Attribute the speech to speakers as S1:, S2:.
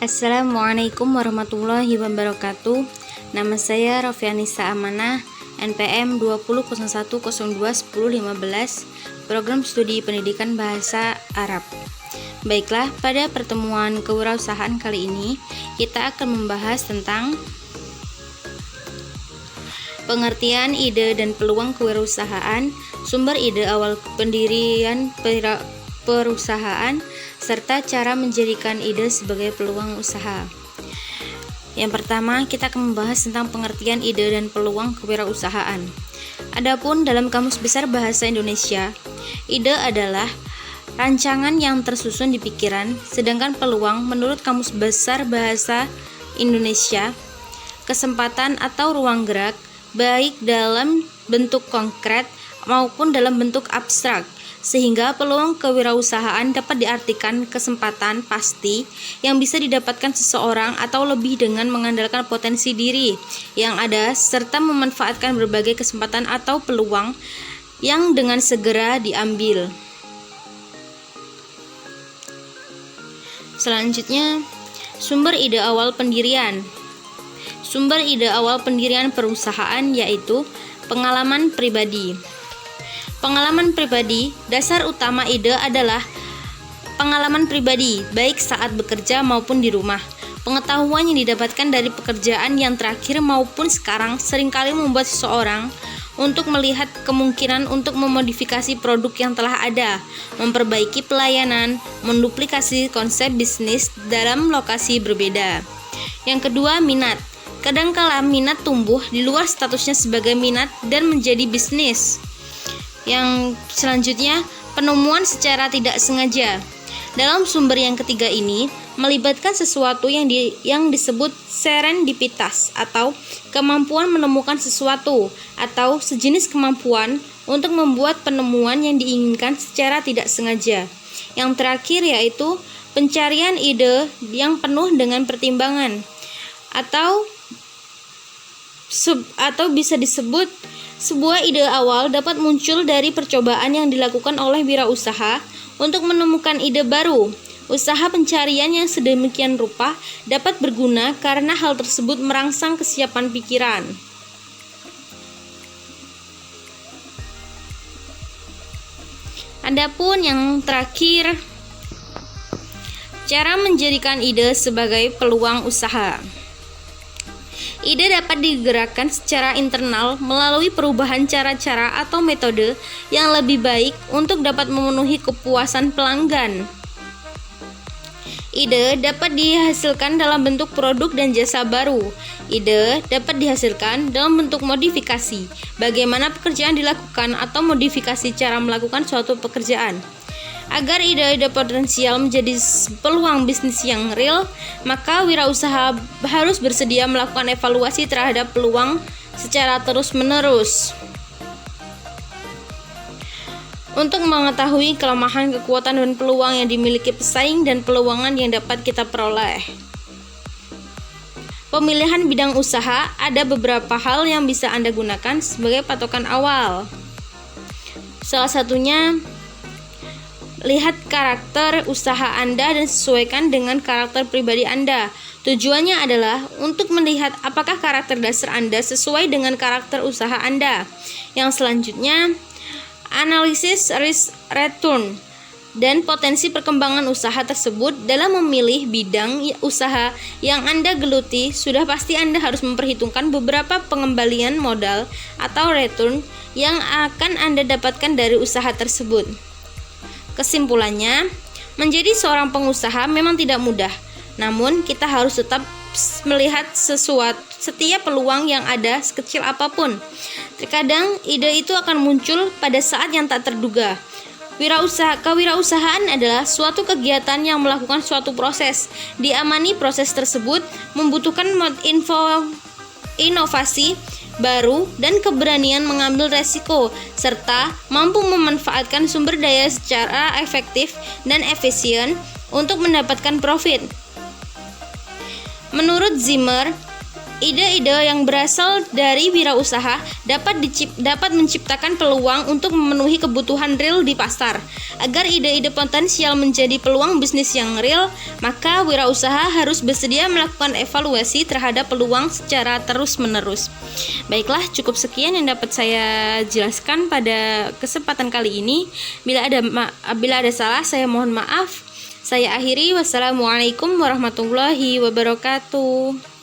S1: Assalamualaikum warahmatullahi wabarakatuh. Nama saya Rofianisa Amanah, NPM 2001021015, Program Studi Pendidikan Bahasa Arab. Baiklah, pada pertemuan kewirausahaan kali ini kita akan membahas tentang pengertian ide dan peluang kewirausahaan, sumber ide awal pendirian perusahaan, serta cara menjadikan ide sebagai peluang usaha. Yang pertama, kita akan membahas tentang pengertian ide dan peluang kewirausahaan. Adapun dalam Kamus Besar Bahasa Indonesia, ide adalah rancangan yang tersusun di pikiran, sedangkan peluang menurut Kamus Besar Bahasa Indonesia, kesempatan atau ruang gerak, baik dalam bentuk konkret maupun dalam bentuk abstrak, sehingga peluang kewirausahaan dapat diartikan kesempatan pasti yang bisa didapatkan seseorang atau lebih dengan mengandalkan potensi diri yang ada serta memanfaatkan berbagai kesempatan atau peluang yang dengan segera diambil. Selanjutnya, sumber ide awal pendirian. Sumber ide awal pendirian perusahaan yaitu pengalaman pribadi. Pengalaman pribadi, dasar utama ide adalah pengalaman pribadi, baik saat bekerja maupun di rumah. Pengetahuan yang didapatkan dari pekerjaan yang terakhir maupun sekarang seringkali membuat seseorang untuk melihat kemungkinan untuk memodifikasi produk yang telah ada, memperbaiki pelayanan, menduplikasi konsep bisnis dalam lokasi berbeda. Yang kedua, minat. Kadangkala minat tumbuh di luar statusnya sebagai minat dan menjadi bisnis. Yang selanjutnya, penemuan secara tidak sengaja. Dalam sumber yang ketiga ini, melibatkan sesuatu yang disebut serendipitas atau kemampuan menemukan sesuatu atau sejenis kemampuan untuk membuat penemuan yang diinginkan secara tidak sengaja. Yang terakhir yaitu pencarian ide yang penuh dengan pertimbangan atau bisa disebut sebuah ide awal dapat muncul dari percobaan yang dilakukan oleh wirausaha untuk menemukan ide baru. Usaha pencarian yang sedemikian rupa dapat berguna karena hal tersebut merangsang kesiapan pikiran. Adapun yang terakhir, cara menjadikan ide sebagai peluang usaha. Ide dapat digerakkan secara internal melalui perubahan cara-cara atau metode yang lebih baik untuk dapat memenuhi kepuasan pelanggan. Ide dapat dihasilkan dalam bentuk produk dan jasa baru. Ide dapat dihasilkan dalam bentuk modifikasi, bagaimana pekerjaan dilakukan atau modifikasi cara melakukan suatu pekerjaan. Agar ide-ide potensial menjadi peluang bisnis yang real, maka wirausaha harus bersedia melakukan evaluasi terhadap peluang secara terus-menerus. Untuk mengetahui kelemahan, kekuatan, dan peluang yang dimiliki pesaing dan peluangan yang dapat kita peroleh. Pemilihan bidang usaha, ada beberapa hal yang bisa Anda gunakan sebagai patokan awal. Salah satunya, lihat karakter usaha Anda dan sesuaikan dengan karakter pribadi Anda. Tujuannya adalah untuk melihat apakah karakter dasar Anda sesuai dengan karakter usaha Anda. Yang selanjutnya, analisis risk return dan potensi perkembangan usaha tersebut. Dalam memilih bidang usaha yang Anda geluti, sudah pasti Anda harus memperhitungkan beberapa pengembalian modal atau return yang akan Anda dapatkan dari usaha tersebut. Kesimpulannya, menjadi seorang pengusaha memang tidak mudah, namun kita harus tetap melihat setiap peluang yang ada sekecil apapun. Terkadang ide itu akan muncul pada saat yang tak terduga. Kewirausahaan adalah suatu kegiatan yang melakukan suatu proses. Diamani proses tersebut membutuhkan inovasi baru dan keberanian mengambil resiko, serta mampu memanfaatkan sumber daya secara efektif dan efisien untuk mendapatkan profit. Menurut Zimmer, Ide-ide yang berasal dari wirausaha dapat menciptakan peluang untuk memenuhi kebutuhan real di pasar. Agar ide-ide potensial menjadi peluang bisnis yang real, maka wirausaha harus bersedia melakukan evaluasi terhadap peluang secara terus-menerus. Baiklah, cukup sekian yang dapat saya jelaskan pada kesempatan kali ini. Bila ada salah, saya mohon maaf. Saya akhiri. Wassalamualaikum warahmatullahi wabarakatuh.